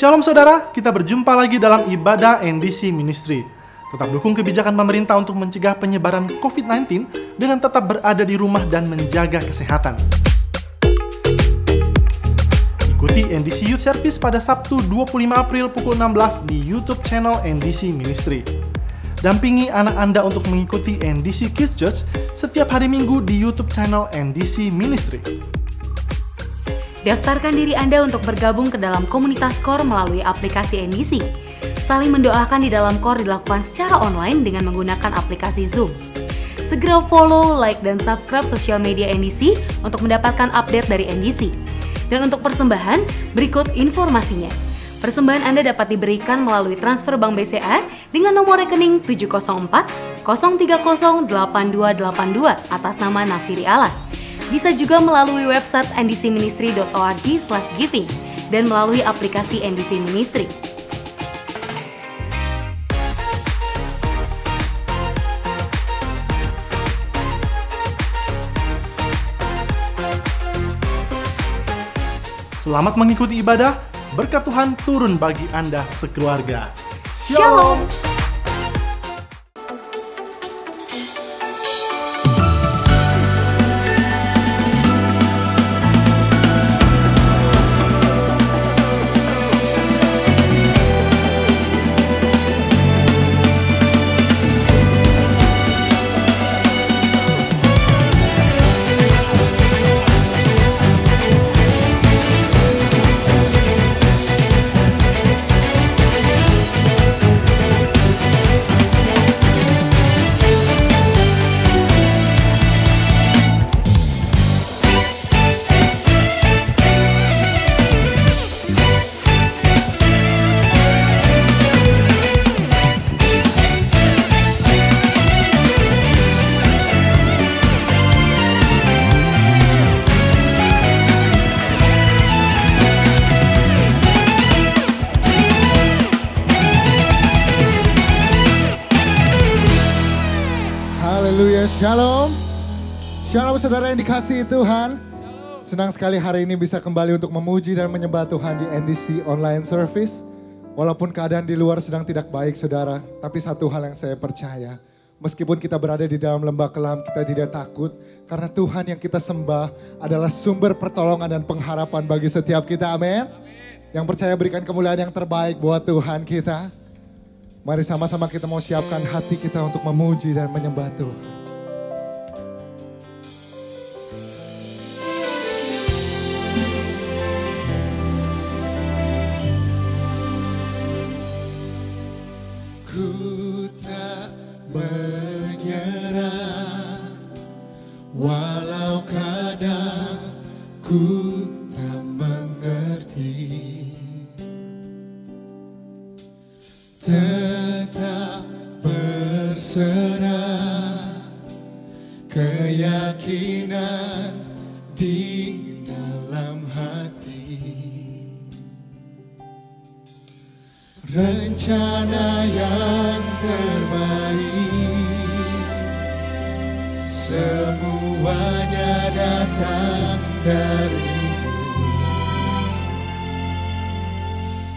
Shalom saudara, kita berjumpa lagi dalam ibadah NDC Ministry. Tetap dukung kebijakan pemerintah untuk mencegah penyebaran COVID-19 dengan tetap berada di rumah dan menjaga kesehatan. Ikuti NDC Youth Service pada Sabtu 25 April pukul 16 di YouTube channel NDC Ministry. Dampingi anak Anda untuk mengikuti NDC Kids Church setiap hari Minggu di YouTube channel NDC Ministry. Daftarkan diri Anda untuk bergabung ke dalam komunitas KOR melalui aplikasi NDC. Saling mendoakan di dalam KOR dilakukan secara online dengan menggunakan aplikasi Zoom. Segera follow, like, dan subscribe sosial media NDC untuk mendapatkan update dari NDC. Dan untuk persembahan, berikut informasinya. Persembahan Anda dapat diberikan melalui transfer Bank BCA dengan nomor rekening 704 030 8282 atas nama Nafiri Allah. Bisa juga melalui website ndcministry.org/giving dan melalui aplikasi NDC Ministry. Selamat mengikuti ibadah, berkat Tuhan turun bagi Anda sekeluarga. Shalom! Shalom, shalom saudara yang dikasihi Tuhan. Senang sekali hari ini bisa kembali untuk memuji dan menyembah Tuhan di NDC Online Service. Walaupun keadaan di luar sedang tidak baik saudara, tapi satu hal yang saya percaya. Meskipun kita berada di dalam lembah kelam, kita tidak takut. Karena Tuhan yang kita sembah adalah sumber pertolongan dan pengharapan bagi setiap kita, amin. Yang percaya berikan kemuliaan yang terbaik buat Tuhan kita. Mari sama-sama kita mau siapkan hati kita untuk memuji dan menyembah Tuhan. Walau kadang ku tak mengerti, tetap berserah, keyakinan di dalam hati, rencana yang terbaik. Semuanya datang darimu,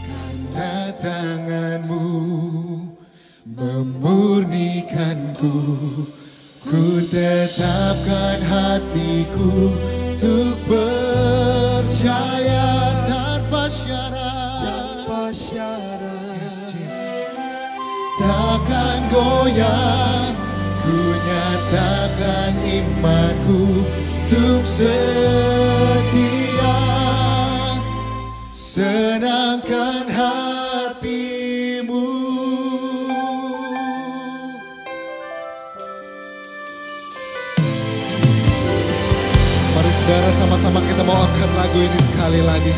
karena tanganmu memurnikanku. Ku tetapkan hatiku untuk percaya tanpa syarat. Takkan goyah. Ku nyatakan imanku untuk setia, senangkan hatimu. Mari saudara sama-sama kita mau angkat lagu ini sekali lagi.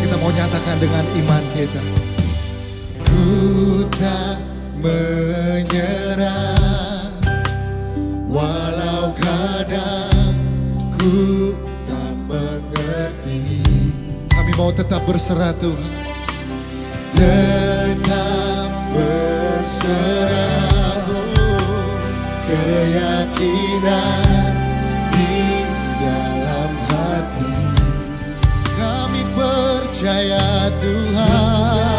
Kita mau nyatakan dengan iman kita. Ku tak menyerah, walau kadang ku tak mengerti. Kami mau tetap berserah Tuhan. Tetap berserah, keyakinan di dalam hati. Kami percaya Tuhan.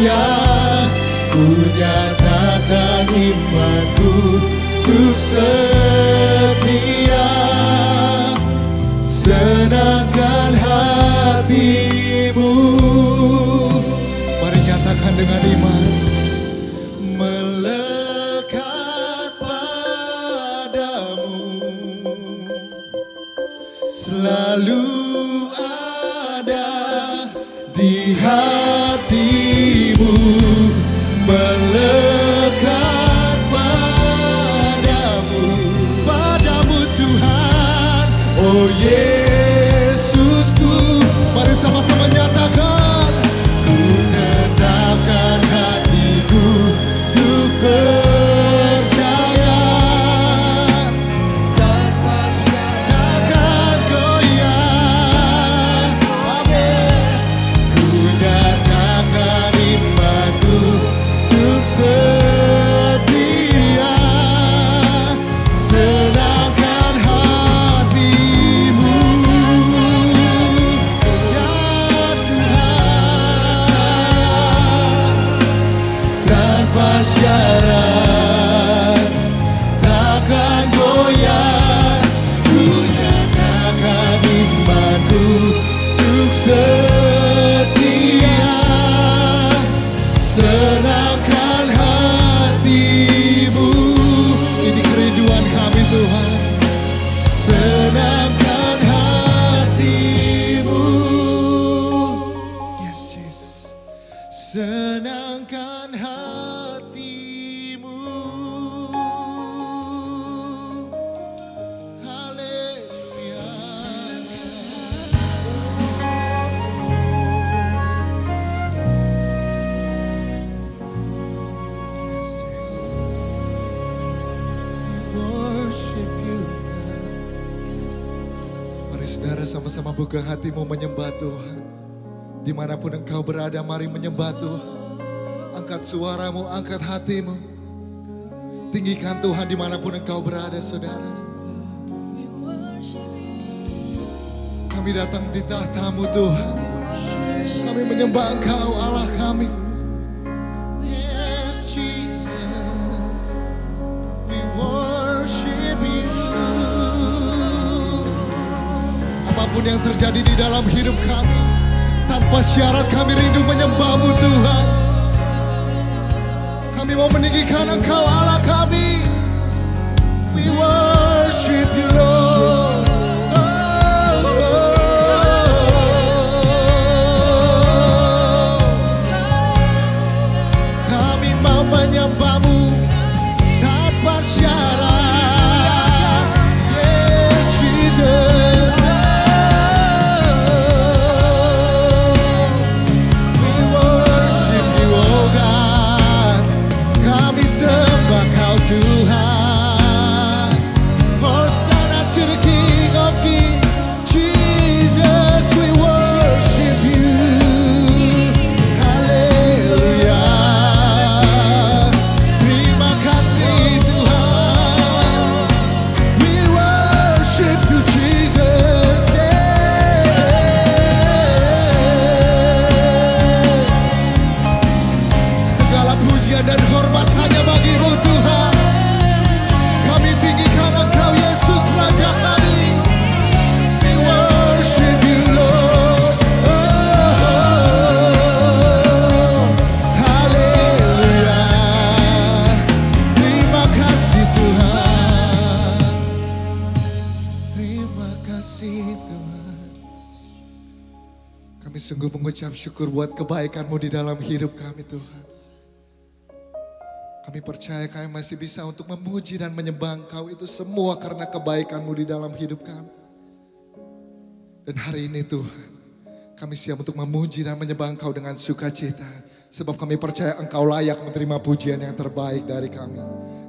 goyah, ku nyatakan imanku untuk setia. Senangkan hatimu. Mari nyatakan dengan iman. Melekat padamu, selalu ada di hatimu. Melekat padamu, padamu Tuhan, oh Yesusku. Mari sama-sama nyatakan, ku tetapkan hatiku untuk percaya, tanpa syarat takkan goyah. Amin. Ku nyatakan imanku untuk setia. Senangkan hatimu, ya Tuhan. Tanpa syarat takkan goyah, ku nyatakan imanku untuk setia. Senangkan hatimu, ini kerinduan kami Tuhan. Senangkan hatimu, yes Jesus. Senangkan hatimu, haleluya. Yes, Jesus. Worship you, God. Mari saudara sama-sama buka hatimu menyembah Tuhan. Dimanapun engkau berada, mari menyembah Tuhan. Angkat suaramu, angkat hatimu. Tinggikan Tuhan dimanapun engkau berada, saudara. Kami datang di tahtamu Tuhan. Kami menyembah Engkau, Allah kami. Yes, Jesus, we worship you. Apapun yang terjadi di dalam hidup kami, tanpa syarat kami rindu menyembah-Mu Tuhan. Kami mau meninggikan Engkau, Allah kami. We worship you, Lord. Kami mau menyembah-Mu tanpa syarat. Yes, Jesus. We worship you, oh God. Kami sembah Kau Tuhan. Hosanna to the King of Kings. Jesus, we worship you. Haleluya. Terima kasih Tuhan. We worship you, Jesus. Segala pujian dan hormat hanya bagi-Mu Tuhan. Kami tinggikan Engkau, Yesus Raja kami. We worship you, Lord. Haleluya. Terima kasih Tuhan. Terima kasih Tuhan. Kami sungguh mengucap syukur buat kebaikan-Mu di dalam hidup kami Tuhan. Kami percaya kami masih bisa untuk memuji dan menyembah Engkau, itu semua karena kebaikan-Mu di dalam hidup kami. Dan hari ini Tuhan, kami siap untuk memuji dan menyembah Engkau dengan sukacita. Sebab kami percaya Engkau layak menerima pujian yang terbaik dari kami.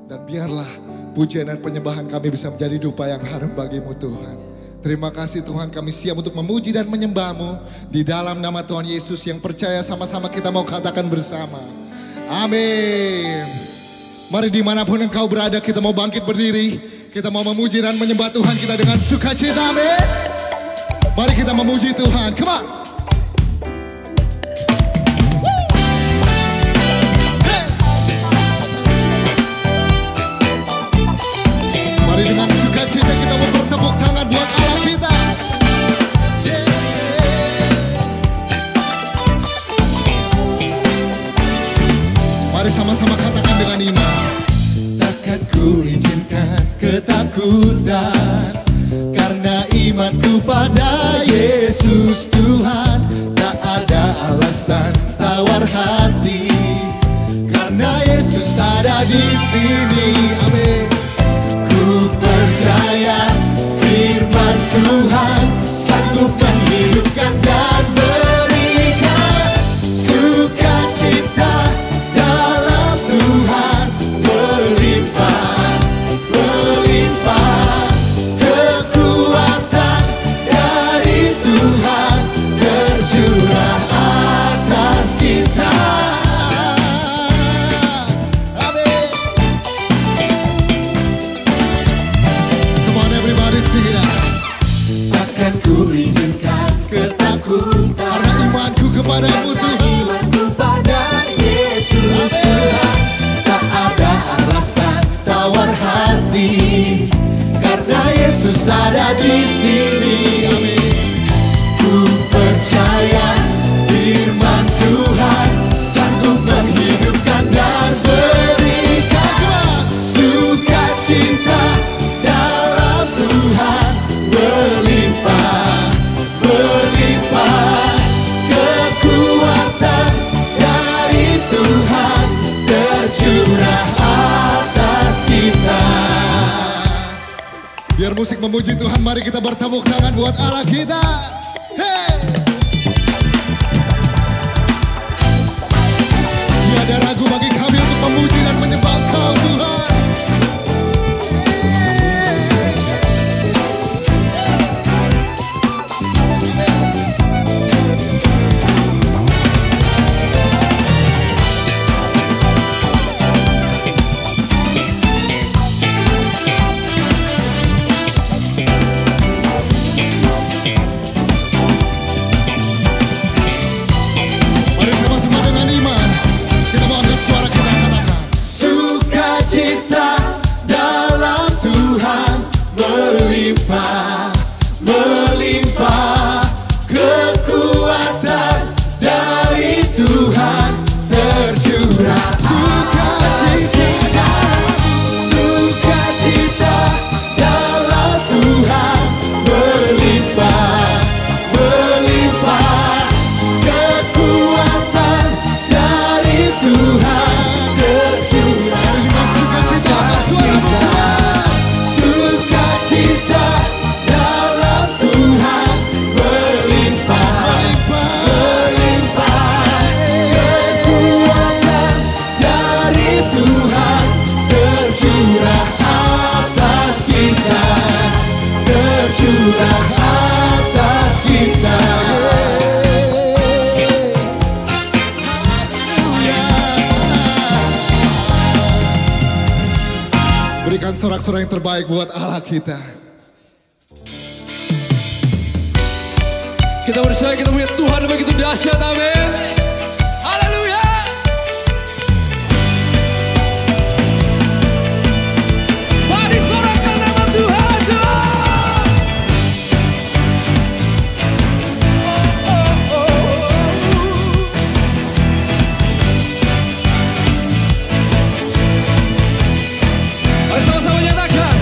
Dan biarlah pujian dan penyembahan kami bisa menjadi dupa yang harum bagi-Mu Tuhan. Terima kasih Tuhan, kami siap untuk memuji dan menyembah-Mu. Di dalam nama Tuhan Yesus yang percaya, sama-sama kita mau katakan bersama. Amin. Mari dimanapun engkau berada, kita mau bangkit berdiri. Kita mau memuji dan menyembah Tuhan kita dengan sukacita. Amin. Mari kita memuji Tuhan. Come on. Tuhan. Karena imanku pada Yesus Tuhan, tak ada alasan tawar hati. Karena Yesus ada di sini, amin. Ku percaya firman Tuhan sanggup menghidupkan dan berikan sukacita dalam Tuhan, melimpah, melimpah kekuatan dari Tuhan tercurah atas kita. Amin. Come on everybody sing it out. Takkan ku izinkan ketakutan, karena imanku kepadamu Tuhan. Imanku pada Yesus Tuhan, tak ada alasan tawar hati. Karena Yesus ada di sini, amin. Ku percaya firman Tuhan sanggup menghidupkan dan berikan sukacita dalam Tuhan, melimpah, melimpah kekuatan dari Tuhan tercurah atas kita. Biar musik memuji Tuhan, mari kita bertepuk tangan buat Allah kita. Hey! Tiada ragu bagi kami untuk memuji dan menyembah Kau Tuhan. Mari sama-sama dengan iman kita mau angkat suara kita katakan sukacita dalam Tuhan, melimpah, melimpah kekuatan dari Tuhan tercurah. Sukacita, sukacita dalam Tuhan, melimpah, melimpah kekuatan dari Tuhan tercurah. Dengan sukacita, Tuhan, sukacita dalam Tuhan, melimpah, melimpah kekuatan dari Tuhan tercurah atas kita, tercurah atas kita. Berikan sorak-sorai yang terbaik buat Allah kita. Kita percaya kita punya Tuhan yang begitu dahsyat, amin. Haleluya. Mari sorakan nama Tuhan. Mari sama-sama nyatakan.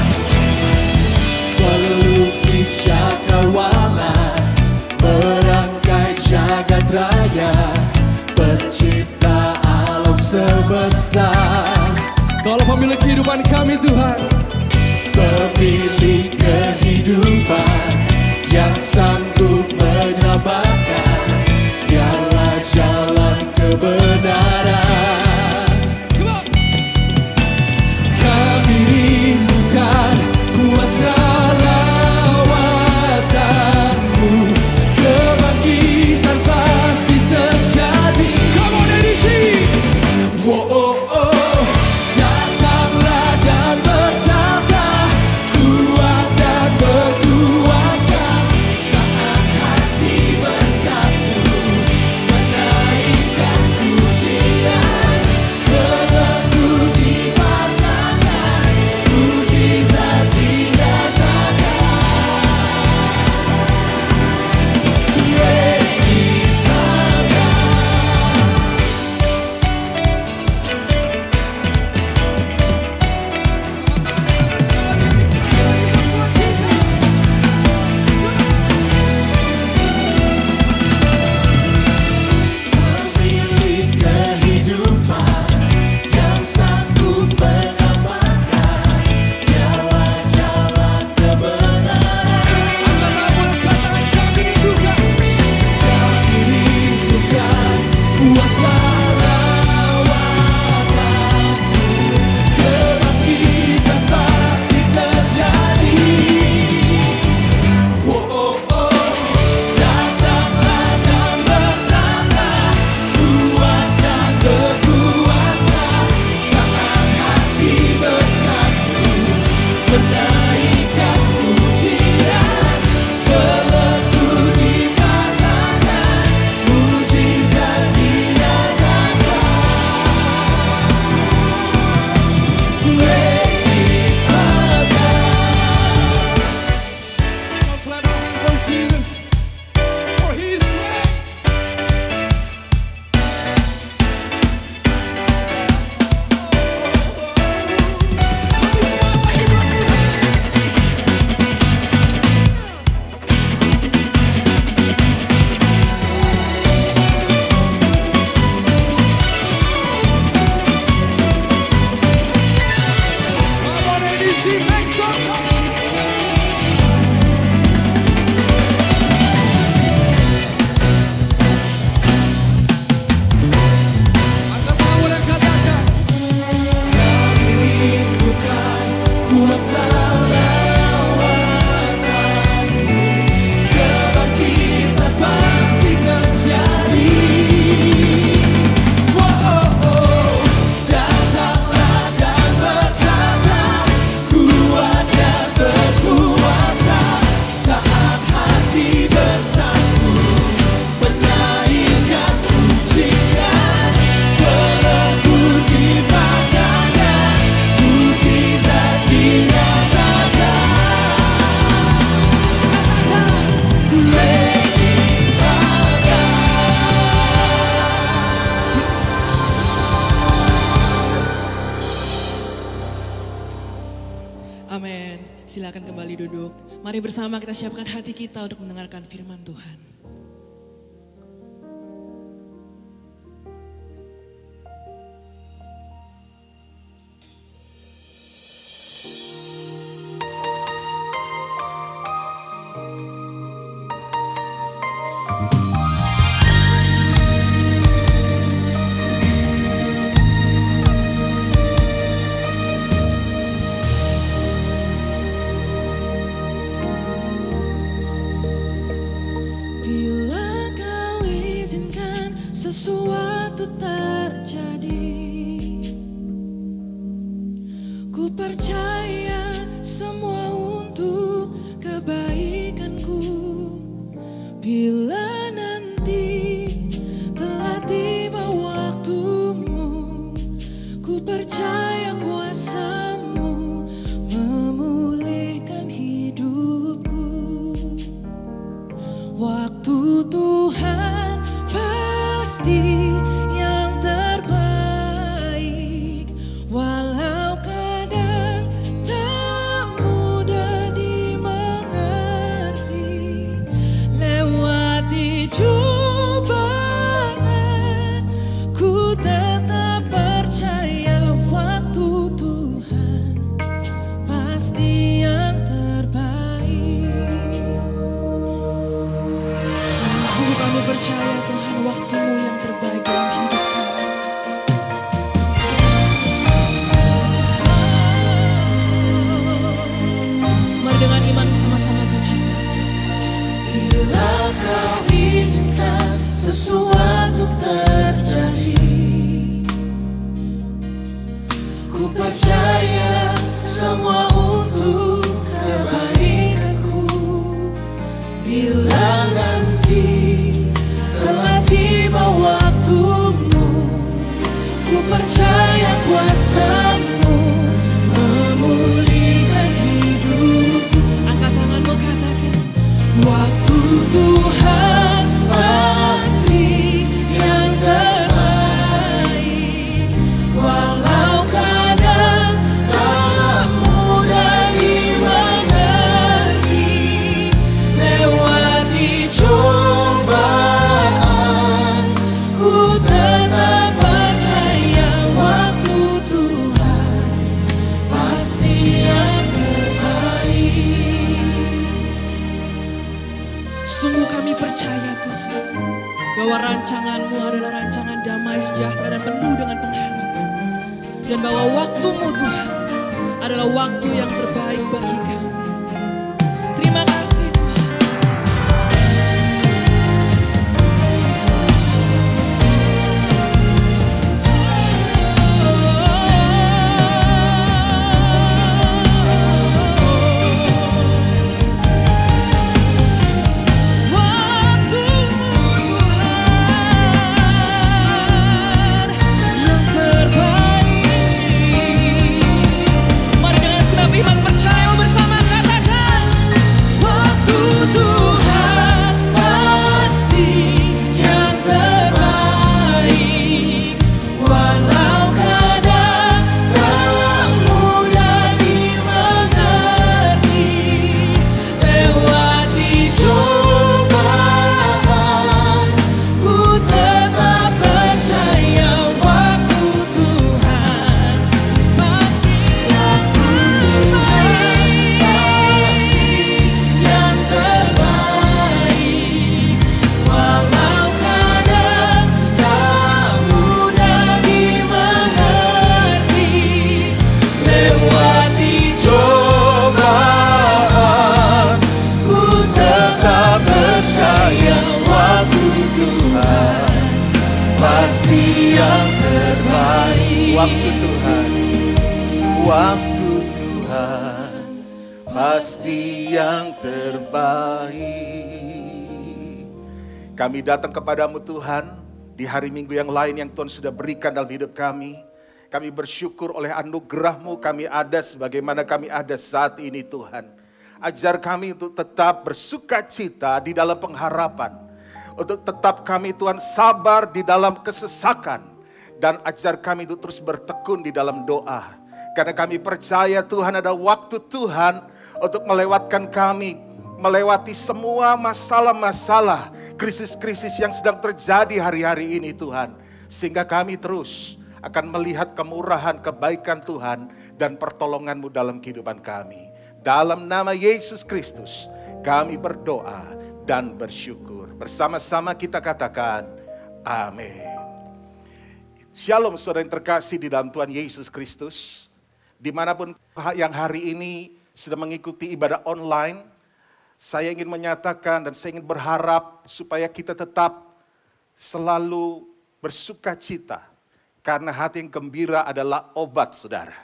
Pelukis cakrawala, perangkai jagat raya, pencipta alam semesta, Kalau pemilik kehidupan kami Tuhan, pemilik kehidupan yang sanggup menyelamatkan, dialah jalan kebenaran. come on. Kami rindukan kuasa lawatanmu, kebangkitan pasti terjadi. Come on, NDC. Oh, oh, oh, datanglah dan kembali duduk. Mari bersama kita siapkan hati kita untuk mendengarkan firman Tuhan. Sesuatu terjadi, ku percaya semua untuk kebaikanku. Bila nanti telah tiba waktumu, ku percaya kuasa-Mu memulihkan hidupku. Waktu Tuhan yang terbaik, walau kadang tak mudah dimengerti. Lewati cobaan, ku tetap percaya waktu Tuhan pasti yang terbaik. Dan sungguh kami percaya Tuhan, waktu-Mu yang terbaik dalam hidup kami. Mari dengan iman sama-sama pujikan. Bila Kau izinkan sesuatu terjadi, ku percaya semua untuk kebaikanku. Bila nanti telah tiba waktumu, ku percaya kuasa-Mu memulihkan hidupku. Angkat tanganmu, katakan, waktu Tuhan pasti yang terbaik, walau kadang tak mudah dimengerti. Lewati cobaan, ku tetap percaya waktu Tuhan pasti yang terbaik. Sungguh kami percaya Tuhan, bahwa rancangan-Mu adalah rancangan damai, sejahtera, dan penuh dengan pengharapan. Dan bahwa waktu-Mu Tuhan adalah waktu yang terbaik bagi kami. Terima kasih Tuhan. Pasti yang terbaik. Waktu Tuhan, waktu Tuhan pasti yang terbaik. Kami datang kepadamu Tuhan di hari Minggu yang lain yang Tuhan sudah berikan dalam hidup kami. Kami bersyukur oleh anugerah-Mu kami ada sebagaimana kami ada saat ini Tuhan. Ajar kami untuk tetap bersuka cita di dalam pengharapan. Untuk tetap kami Tuhan sabar di dalam kesesakan. Dan ajar kami untuk terus bertekun di dalam doa. Karena kami percaya Tuhan ada waktu Tuhan untuk melewatkan kami, melewati semua masalah-masalah, krisis-krisis yang sedang terjadi hari-hari ini Tuhan. Sehingga kami terus akan melihat kemurahan, kebaikan Tuhan dan pertolongan-Mu dalam kehidupan kami. Dalam nama Yesus Kristus kami berdoa dan bersyukur. Bersama-sama kita katakan amin. Shalom saudara yang terkasih di dalam Tuhan Yesus Kristus. Dimanapun yang hari ini sedang mengikuti ibadah online, saya ingin menyatakan dan saya ingin berharap supaya kita tetap selalu bersuka cita. Karena hati yang gembira adalah obat saudara.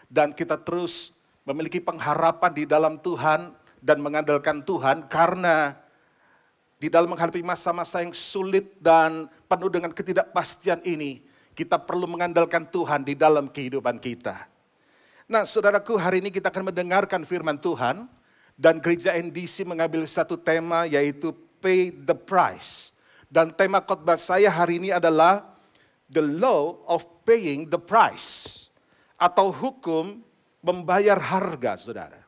Dan kita terus memiliki pengharapan di dalam Tuhan dan mengandalkan Tuhan karena di dalam menghadapi masa-masa yang sulit dan penuh dengan ketidakpastian ini, kita perlu mengandalkan Tuhan di dalam kehidupan kita. Nah saudaraku, hari ini kita akan mendengarkan firman Tuhan dan gereja NDC mengambil satu tema yaitu Pay the Price. Dan tema khotbah saya hari ini adalah The Law of Paying the Price atau hukum membayar harga saudara.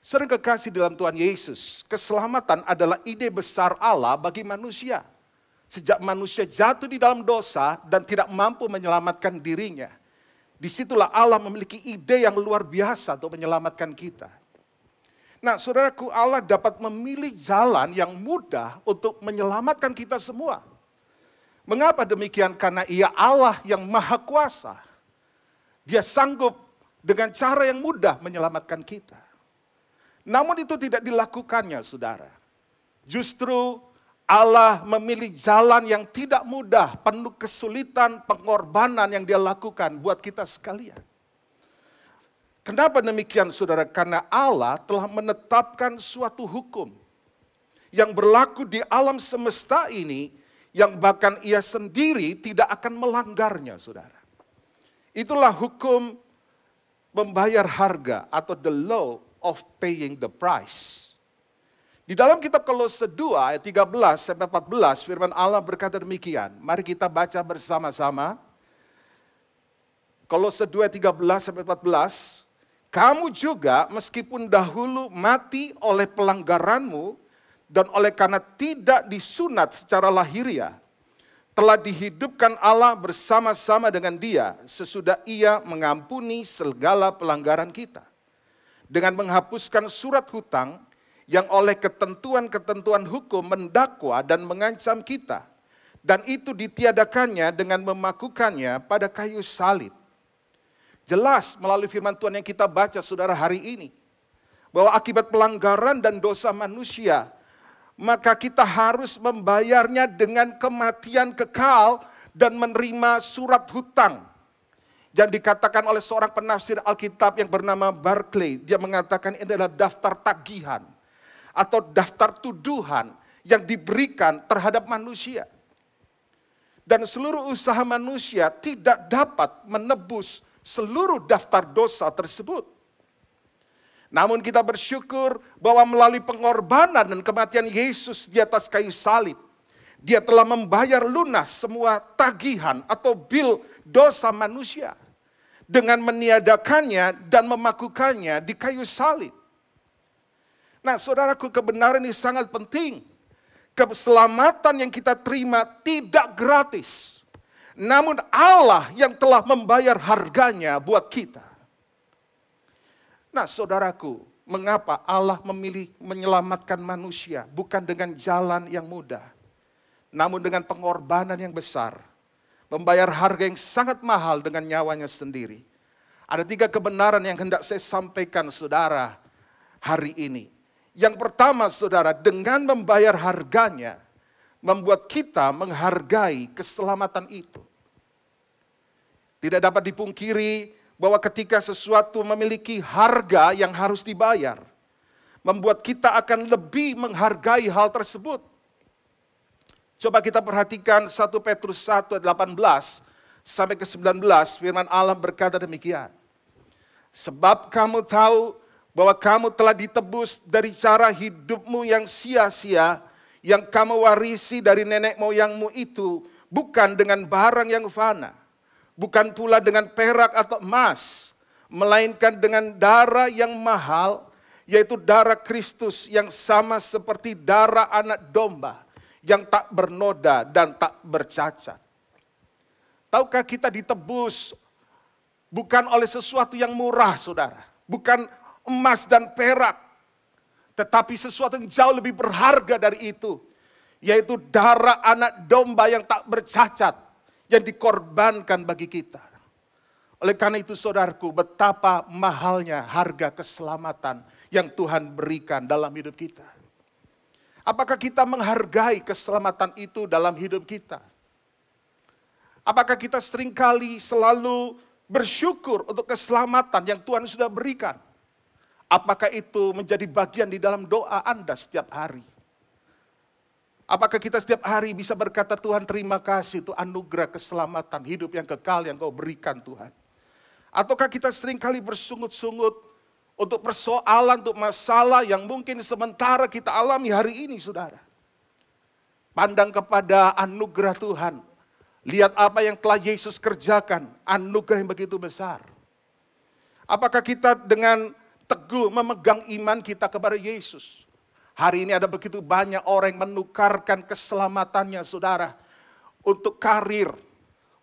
Saudara kekasih dalam Tuhan Yesus, keselamatan adalah ide besar Allah bagi manusia. Sejak manusia jatuh di dalam dosa dan tidak mampu menyelamatkan dirinya, disitulah Allah memiliki ide yang luar biasa untuk menyelamatkan kita. Nah saudaraku, Allah dapat memilih jalan yang mudah untuk menyelamatkan kita semua. Mengapa demikian? Karena Ia Allah yang maha kuasa. Dia sanggup dengan cara yang mudah menyelamatkan kita. Namun itu tidak dilakukannya saudara. Justru Allah memilih jalan yang tidak mudah, penuh kesulitan, pengorbanan yang Dia lakukan buat kita sekalian. Kenapa demikian saudara? Karena Allah telah menetapkan suatu hukum yang berlaku di alam semesta ini, yang bahkan Ia sendiri tidak akan melanggarnya saudara. Itulah hukum membayar harga atau the law of paying the price. Di dalam kitab Kolose 2 ayat 13 sampai 14 firman Allah berkata demikian. Mari kita baca bersama-sama. Kolose 2 ayat 13 sampai 14. Kamu juga meskipun dahulu mati oleh pelanggaranmu dan oleh karena tidak disunat secara lahiriah, telah dihidupkan Allah bersama-sama dengan Dia sesudah Ia mengampuni segala pelanggaran kita. Dengan menghapuskan surat hutang yang oleh ketentuan-ketentuan hukum mendakwa dan mengancam kita. Dan itu ditiadakannya dengan memakukannya pada kayu salib. Jelas melalui firman Tuhan yang kita baca saudara hari ini, bahwa akibat pelanggaran dan dosa manusia, maka kita harus membayarnya dengan kematian kekal dan menerima surat hutang. Yang dikatakan oleh seorang penafsir Alkitab yang bernama Barclay, dia mengatakan ini adalah daftar tagihan atau daftar tuduhan yang diberikan terhadap manusia. Dan seluruh usaha manusia tidak dapat menebus seluruh daftar dosa tersebut. Namun kita bersyukur bahwa melalui pengorbanan dan kematian Yesus di atas kayu salib, Dia telah membayar lunas semua tagihan atau bil dosa manusia dengan meniadakannya dan memakukannya di kayu salib. Nah saudaraku, kebenaran ini sangat penting. Keselamatan yang kita terima tidak gratis. Namun Allah yang telah membayar harganya buat kita. Nah saudaraku, mengapa Allah memilih menyelamatkan manusia bukan dengan jalan yang mudah, namun dengan pengorbanan yang besar, membayar harga yang sangat mahal dengan nyawanya sendiri. Ada 3 kebenaran yang hendak saya sampaikan saudara hari ini. Yang pertama saudara, dengan membayar harganya, membuat kita menghargai keselamatan itu. Tidak dapat dipungkiri bahwa ketika sesuatu memiliki harga yang harus dibayar, membuat kita akan lebih menghargai hal tersebut. Coba kita perhatikan 1 Petrus 1 ayat 18 sampai ke 19, firman Allah berkata demikian. Sebab kamu tahu bahwa kamu telah ditebus dari cara hidupmu yang sia-sia, yang kamu warisi dari nenek moyangmu itu, bukan dengan barang yang fana, bukan pula dengan perak atau emas, melainkan dengan darah yang mahal, yaitu darah Kristus yang sama seperti darah anak domba yang tak bernoda dan tak bercacat. Tahukah kita ditebus bukan oleh sesuatu yang murah, saudara. Bukan emas dan perak, tetapi sesuatu yang jauh lebih berharga dari itu, yaitu darah anak domba yang tak bercacat, yang dikorbankan bagi kita. Oleh karena itu saudaraku, betapa mahalnya harga keselamatan yang Tuhan berikan dalam hidup kita. Apakah kita menghargai keselamatan itu dalam hidup kita? Apakah kita seringkali selalu bersyukur untuk keselamatan yang Tuhan sudah berikan? Apakah itu menjadi bagian di dalam doa Anda setiap hari? Apakah kita setiap hari bisa berkata, Tuhan terima kasih untuk anugerah keselamatan hidup yang kekal yang Kau berikan Tuhan? Ataukah kita seringkali bersungut-sungut untuk persoalan, untuk masalah yang mungkin sementara kita alami hari ini, saudara? Pandang kepada anugerah Tuhan. Lihat apa yang telah Yesus kerjakan, anugerah yang begitu besar. Apakah kita dengan teguh memegang iman kita kepada Yesus? Hari ini ada begitu banyak orang yang menukarkan keselamatannya, saudara, untuk karir,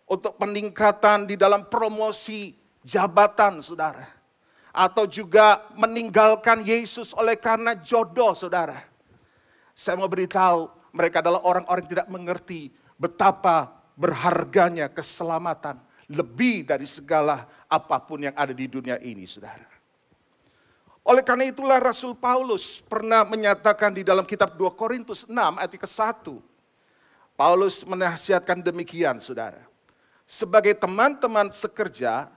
untuk peningkatan di dalam promosi jabatan, saudara. Atau juga meninggalkan Yesus oleh karena jodoh, saudara. Saya mau beritahu, mereka adalah orang-orang yang tidak mengerti betapa berharganya keselamatan lebih dari segala apapun yang ada di dunia ini, saudara. Oleh karena itulah Rasul Paulus pernah menyatakan di dalam kitab 2 Korintus 6 ayat ke-1. Paulus menasihatkan demikian, saudara. Sebagai teman-teman sekerja,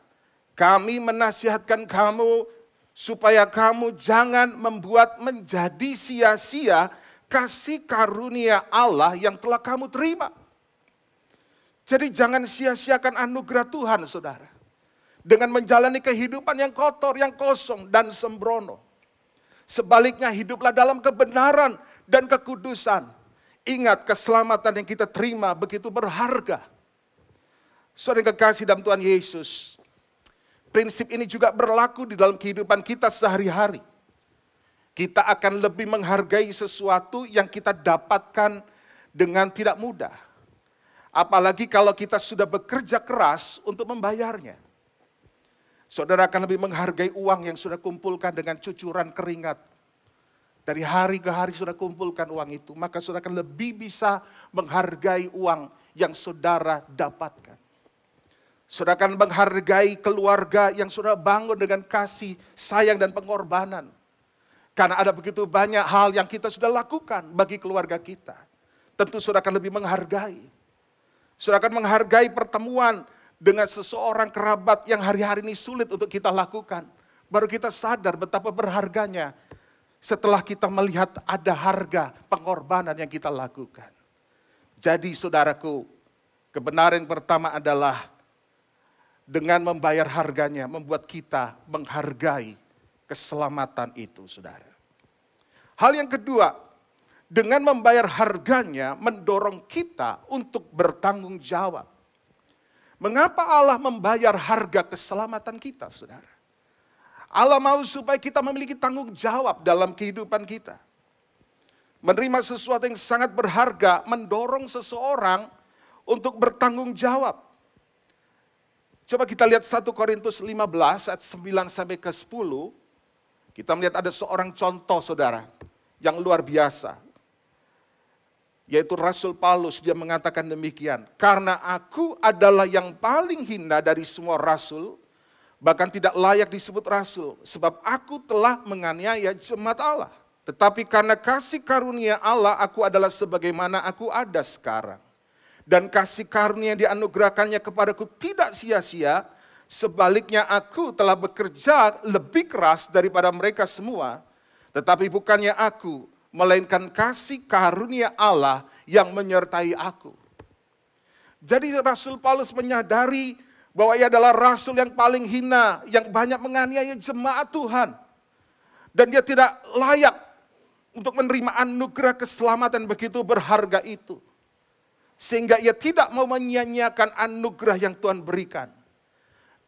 kami menasihatkan kamu supaya kamu jangan membuat menjadi sia-sia kasih karunia Allah yang telah kamu terima. Jadi jangan sia-siakan anugerah Tuhan, saudara. Dengan menjalani kehidupan yang kotor, yang kosong, dan sembrono. Sebaliknya hiduplah dalam kebenaran dan kekudusan. Ingat keselamatan yang kita terima begitu berharga. Saudara yang kekasih dalam Tuhan Yesus. Prinsip ini juga berlaku di dalam kehidupan kita sehari-hari. Kita akan lebih menghargai sesuatu yang kita dapatkan dengan tidak mudah. Apalagi kalau kita sudah bekerja keras untuk membayarnya. Saudara akan lebih menghargai uang yang sudah kumpulkan dengan cucuran keringat. Dari hari ke hari sudah kumpulkan uang itu. Maka saudara akan lebih bisa menghargai uang yang saudara dapatkan. Saudara akan menghargai keluarga yang saudara bangun dengan kasih, sayang, dan pengorbanan. Karena ada begitu banyak hal yang kita sudah lakukan bagi keluarga kita. Tentu saudara akan lebih menghargai. Saudara akan menghargai pertemuan dengan seseorang kerabat yang hari-hari ini sulit untuk kita lakukan. Baru kita sadar betapa berharganya setelah kita melihat ada harga pengorbanan yang kita lakukan. Jadi saudaraku, kebenaran pertama adalah dengan membayar harganya membuat kita menghargai keselamatan itu, saudara. Hal yang kedua, dengan membayar harganya mendorong kita untuk bertanggung jawab. Mengapa Allah membayar harga keselamatan kita, saudara? Allah mau supaya kita memiliki tanggung jawab dalam kehidupan kita. Menerima sesuatu yang sangat berharga mendorong seseorang untuk bertanggung jawab. Coba kita lihat 1 Korintus 15 ayat 9 sampai ke 10. Kita melihat ada seorang contoh, saudara, yang luar biasa. Yaitu Rasul Paulus, dia mengatakan demikian. Karena aku adalah yang paling hina dari semua rasul, bahkan tidak layak disebut rasul. Sebab aku telah menganiaya jemaat Allah. Tetapi karena kasih karunia Allah, aku adalah sebagaimana aku ada sekarang. Dan kasih karunia yang dianugerahkannya kepadaku tidak sia-sia. Sebaliknya aku telah bekerja lebih keras daripada mereka semua. Tetapi bukannya aku, melainkan kasih karunia Allah yang menyertai aku. Jadi Rasul Paulus menyadari bahwa ia adalah rasul yang paling hina, yang banyak menganiaya jemaat Tuhan. Dan dia tidak layak untuk menerima anugerah keselamatan begitu berharga itu. Sehingga ia tidak mau menyia-nyiakan anugerah yang Tuhan berikan.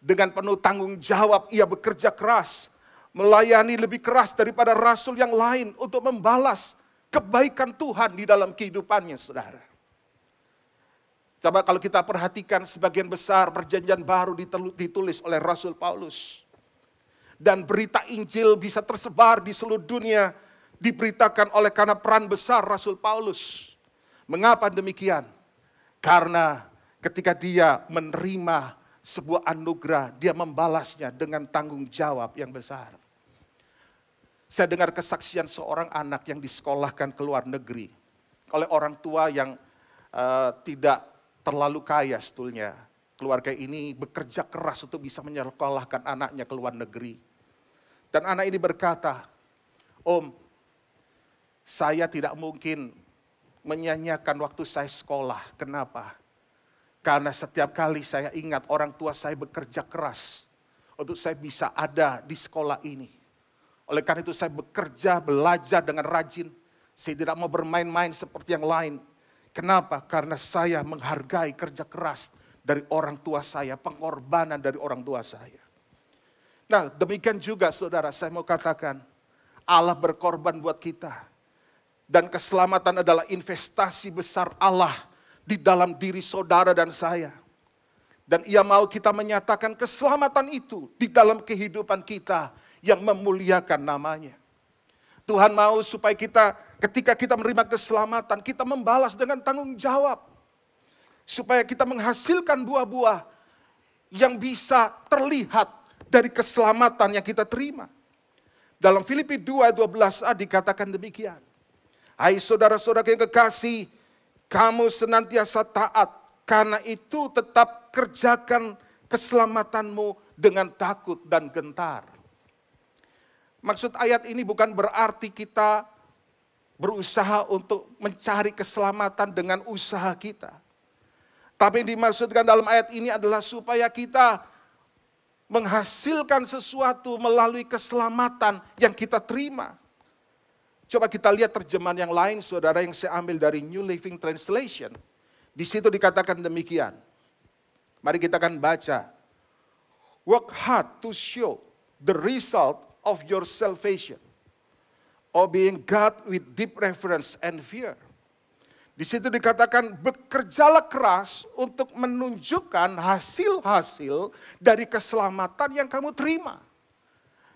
Dengan penuh tanggung jawab ia bekerja keras, melayani lebih keras daripada rasul yang lain untuk membalas kebaikan Tuhan di dalam kehidupannya, saudara. Coba kalau kita perhatikan sebagian besar perjanjian baru ditulis oleh Rasul Paulus. Dan berita Injil bisa tersebar di seluruh dunia, diberitakan oleh karena peran besar Rasul Paulus. Mengapa demikian? Karena ketika dia menerima sebuah anugerah, dia membalasnya dengan tanggung jawab yang besar. Saya dengar kesaksian seorang anak yang disekolahkan ke luar negeri oleh orang tua yang tidak terlalu kaya sebetulnya. Keluarga ini bekerja keras untuk bisa menyekolahkan anaknya ke luar negeri. Dan anak ini berkata, "Om, saya tidak mungkin menyanyiakan waktu saya sekolah. Kenapa? Karena setiap kali saya ingat orang tua saya bekerja keras untuk saya bisa ada di sekolah ini. Oleh karena itu saya bekerja, belajar dengan rajin. Saya tidak mau bermain-main seperti yang lain. Kenapa? Karena saya menghargai kerja keras dari orang tua saya, pengorbanan dari orang tua saya." Nah, demikian juga saudara, saya mau katakan, Allah berkorban buat kita. Dan keselamatan adalah investasi besar Allah di dalam diri saudara dan saya. Dan Ia mau kita menyatakan keselamatan itu di dalam kehidupan kita yang memuliakan namanya. Tuhan mau supaya kita, ketika kita menerima keselamatan, kita membalas dengan tanggung jawab. Supaya kita menghasilkan buah-buah yang bisa terlihat dari keselamatan yang kita terima. Dalam Filipi 2:12a dikatakan demikian. Hai saudara-saudara yang kekasih, kamu senantiasa taat, karena itu tetap kerjakan keselamatanmu dengan takut dan gentar. Maksud ayat ini bukan berarti kita berusaha untuk mencari keselamatan dengan usaha kita. Tapi yang dimaksudkan dalam ayat ini adalah supaya kita menghasilkan sesuatu melalui keselamatan yang kita terima. Coba kita lihat terjemahan yang lain, saudara, yang saya ambil dari New Living Translation. Di situ dikatakan demikian. Mari kita akan baca. Work hard to show the result of your salvation, obeying God with deep reverence and fear. Di situ dikatakan bekerjalah keras untuk menunjukkan hasil-hasil dari keselamatan yang kamu terima.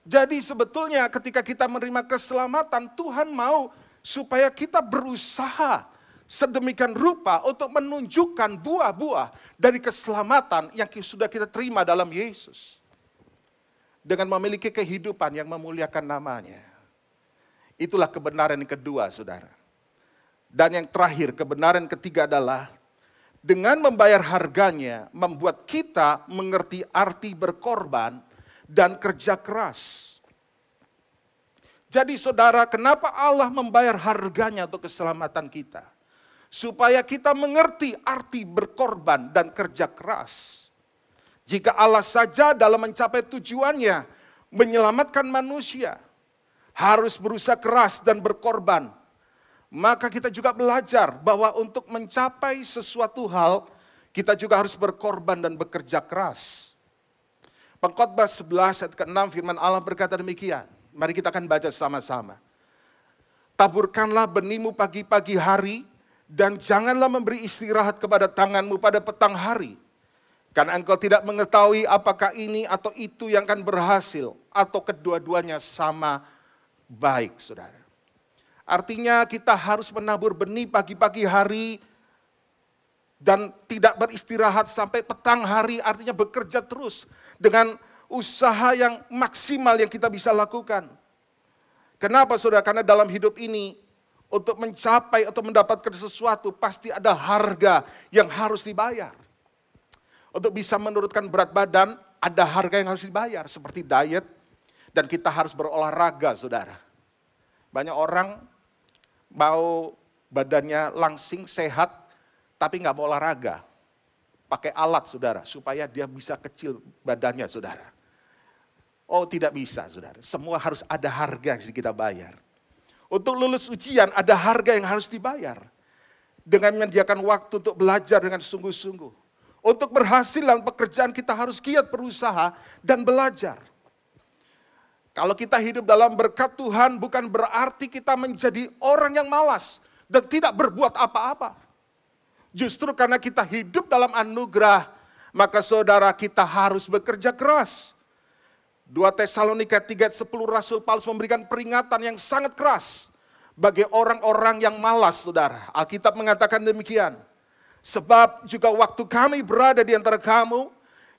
Jadi sebetulnya ketika kita menerima keselamatan, Tuhan mau supaya kita berusaha sedemikian rupa untuk menunjukkan buah-buah dari keselamatan yang sudah kita terima dalam Yesus. Dengan memiliki kehidupan yang memuliakan namanya. Itulah kebenaran yang kedua, saudara. Dan yang terakhir, kebenaran ketiga adalah dengan membayar harganya, membuat kita mengerti arti berkorban dan kerja keras. Jadi saudara, kenapa Allah membayar harganya untuk keselamatan kita? Supaya kita mengerti arti berkorban dan kerja keras. Jika Allah saja dalam mencapai tujuannya, menyelamatkan manusia, harus berusaha keras dan berkorban, maka kita juga belajar bahwa untuk mencapai sesuatu hal, kita juga harus berkorban dan bekerja keras. Pengkhotbah 11 ayat ke-6 firman Allah berkata demikian. Mari kita akan baca sama-sama. Taburkanlah benihmu pagi-pagi hari, dan janganlah memberi istirahat kepada tanganmu pada petang hari. Karena engkau tidak mengetahui apakah ini atau itu yang akan berhasil, atau kedua-duanya sama baik, saudara. Artinya kita harus menabur benih pagi-pagi hari dan tidak beristirahat sampai petang hari, artinya bekerja terus dengan usaha yang maksimal yang kita bisa lakukan. Kenapa saudara? Karena dalam hidup ini untuk mencapai atau mendapatkan sesuatu pasti ada harga yang harus dibayar. Untuk bisa menurunkan berat badan, ada harga yang harus dibayar. Seperti diet, dan kita harus berolahraga, saudara. Banyak orang mau badannya langsing, sehat, tapi nggak mau olahraga. Pakai alat, saudara, supaya dia bisa kecil badannya, saudara. Oh, tidak bisa, saudara. Semua harus ada harga yang kita bayar. Untuk lulus ujian, ada harga yang harus dibayar. Dengan menyediakan waktu untuk belajar dengan sungguh-sungguh. Untuk berhasil dalam pekerjaan kita harus giat berusaha dan belajar. Kalau kita hidup dalam berkat Tuhan bukan berarti kita menjadi orang yang malas dan tidak berbuat apa-apa. Justru karena kita hidup dalam anugerah, maka saudara kita harus bekerja keras. 2 Tesalonika 3:10 Rasul Paulus memberikan peringatan yang sangat keras bagi orang-orang yang malas, saudara. Alkitab mengatakan demikian. Sebab juga waktu kami berada di antara kamu,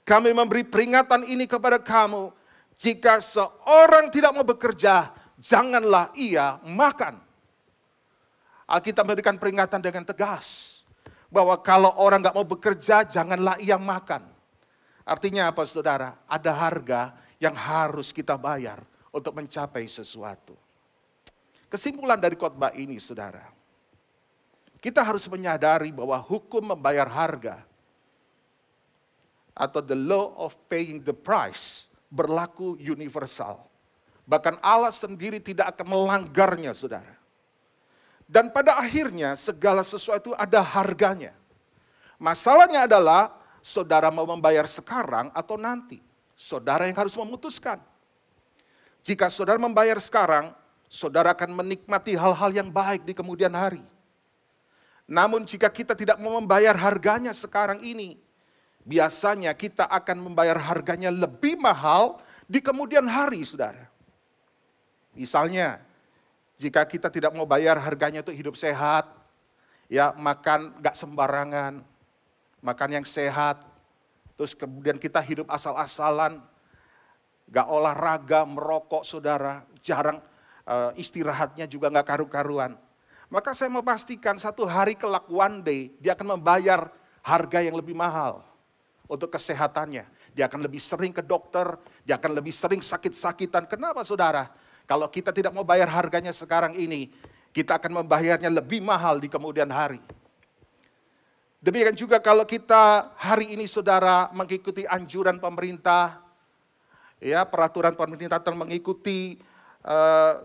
kami memberi peringatan ini kepada kamu. Jika seorang tidak mau bekerja, janganlah ia makan. Alkitab memberikan peringatan dengan tegas. Bahwa kalau orang gak mau bekerja, janganlah ia makan. Artinya apa saudara? Ada harga yang harus kita bayar untuk mencapai sesuatu. Kesimpulan dari khotbah ini saudara. Kita harus menyadari bahwa hukum membayar harga atau the law of paying the price berlaku universal. Bahkan Allah sendiri tidak akan melanggarnya saudara. Dan pada akhirnya segala sesuatu ada harganya. Masalahnya adalah saudara mau membayar sekarang atau nanti. Saudara yang harus memutuskan. Jika saudara membayar sekarang, saudara akan menikmati hal-hal yang baik di kemudian hari. Namun jika kita tidak mau membayar harganya sekarang ini, biasanya kita akan membayar harganya lebih mahal di kemudian hari, saudara. Misalnya, jika kita tidak mau bayar harganya untuk hidup sehat, ya makan gak sembarangan, makan yang sehat, terus kemudian kita hidup asal-asalan, gak olahraga, merokok, saudara, jarang istirahatnya juga gak karu-karuan. Maka saya mau pastikan satu hari kelak one day, dia akan membayar harga yang lebih mahal. Untuk kesehatannya. Dia akan lebih sering ke dokter, dia akan lebih sering sakit-sakitan. Kenapa saudara? Kalau kita tidak mau bayar harganya sekarang ini, kita akan membayarnya lebih mahal di kemudian hari. Demikian juga kalau kita hari ini saudara mengikuti anjuran pemerintah, ya peraturan pemerintah tentang mengikuti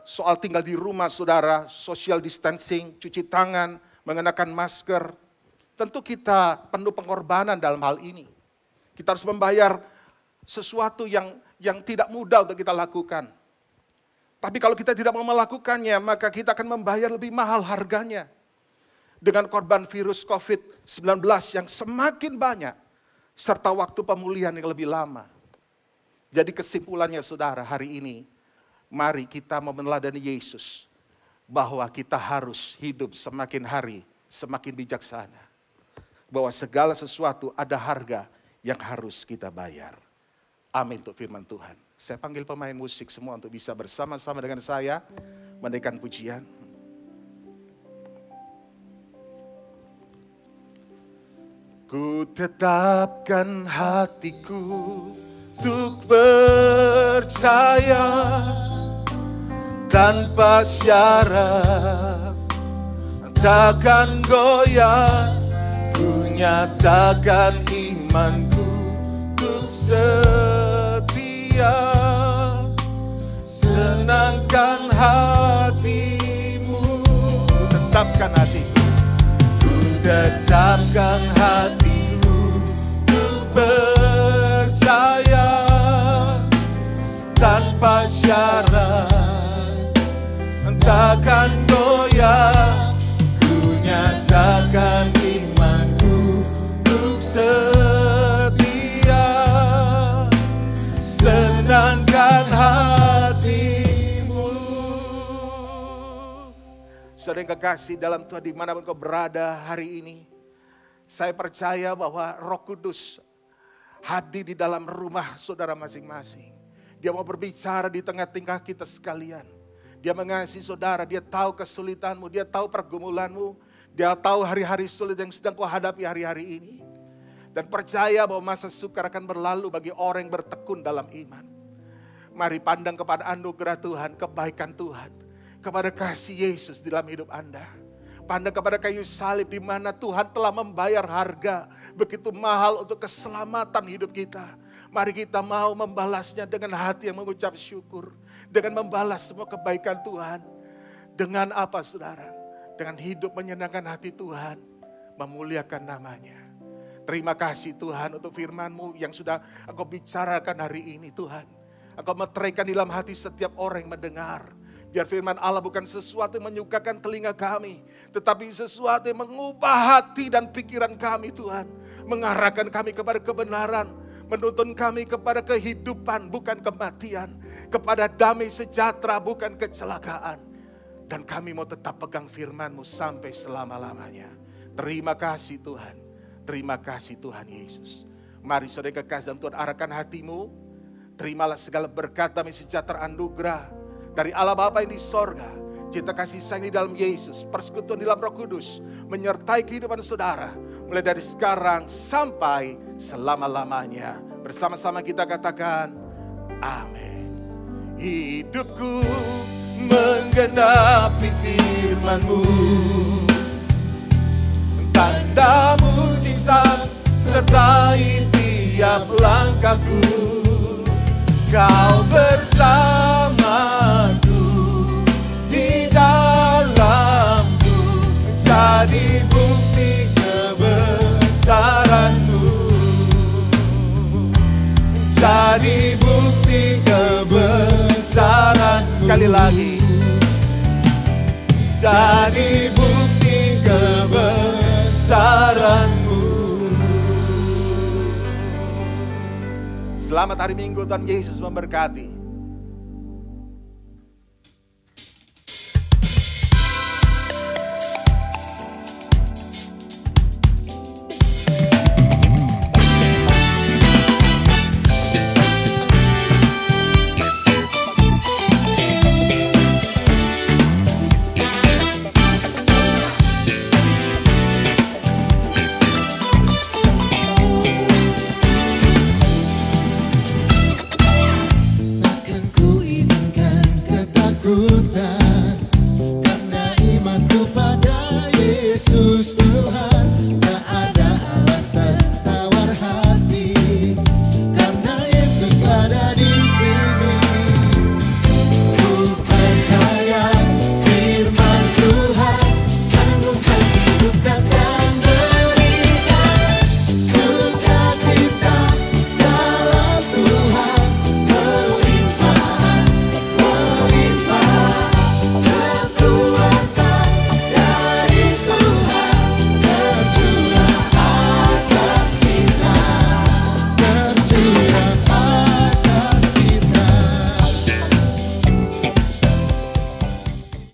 soal tinggal di rumah saudara, social distancing, cuci tangan, mengenakan masker. Tentu kita penuh pengorbanan dalam hal ini. Kita harus membayar sesuatu yang tidak mudah untuk kita lakukan. Tapi kalau kita tidak mau melakukannya, maka kita akan membayar lebih mahal harganya. Dengan korban virus COVID-19 yang semakin banyak, serta waktu pemulihan yang lebih lama. Jadi kesimpulannya saudara hari ini, mari kita meneladani Yesus. Bahwa kita harus hidup semakin hari, semakin bijaksana. Bahwa segala sesuatu ada harga yang harus kita bayar. Amin untuk firman Tuhan. Saya panggil pemain musik semua untuk bisa bersama-sama dengan saya menaikkan pujian. Ku tetapkan hatiku untuk percaya tanpa syarat, takkan goyah. Ku nyatakan imanku untuk setia, senangkan hatimu. Ku tetapkan hatiku, ku tetapkan hatimu untuk percaya tanpa syarat, takkan goyah. Ku nyatakan imanku untuk setia, senangkan hatimu. Saudara yang kekasih dalam Tuhan dimanapun kau berada hari ini, saya percaya bahwa Roh Kudus hadir di dalam rumah saudara masing-masing. Dia mau berbicara di tengah-tengah kita sekalian. Dia mengasihi saudara, dia tahu kesulitanmu, dia tahu pergumulanmu, dia tahu hari-hari sulit yang sedang kau hadapi hari-hari ini. Dan percaya bahwa masa sukar akan berlalu bagi orang yang bertekun dalam iman. Mari pandang kepada anugerah Tuhan, kebaikan Tuhan, kepada kasih Yesus di dalam hidup Anda. Pandang kepada kayu salib di mana Tuhan telah membayar harga begitu mahal untuk keselamatan hidup kita. Mari kita mau membalasnya dengan hati yang mengucap syukur. Dengan membalas semua kebaikan Tuhan. Dengan apa saudara? Dengan hidup menyenangkan hati Tuhan. Memuliakan namanya. Terima kasih Tuhan untuk firman-Mu yang sudah Engkau bicarakan hari ini Tuhan. Engkau meteraikan di dalam hati setiap orang yang mendengar. Biar firman Allah bukan sesuatu yang menyukakan telinga kami, tetapi sesuatu yang mengubah hati dan pikiran kami Tuhan. Mengarahkan kami kepada kebenaran, menuntun kami kepada kehidupan bukan kematian, kepada damai sejahtera bukan kecelakaan. Dan kami mau tetap pegang firman-Mu sampai selama-lamanya. Terima kasih Tuhan, terima kasih Tuhan Yesus. Mari saudara kekasih dalam Tuhan, arahkan hatimu. Terimalah segala berkat damai sejahtera anugerah dari Allah Bapa yang di sorga, cinta kasih sayang di dalam Yesus, persekutuan di dalam Roh Kudus menyertai kehidupan saudara mulai dari sekarang sampai selama-lamanya. Bersama-sama kita katakan amin. Hidupku menggenapi firman-Mu, tanda mujizat sertai tiap langkahku. Kau bersamaku di dalamku, jadi bukti kebesaran-Mu, jadi bukti kebesaran-Mu. Sekali lagi, jadi bukti kebesaran-Mu. Selamat hari Minggu, Tuhan Yesus memberkati. Karena imanku pada Yesus.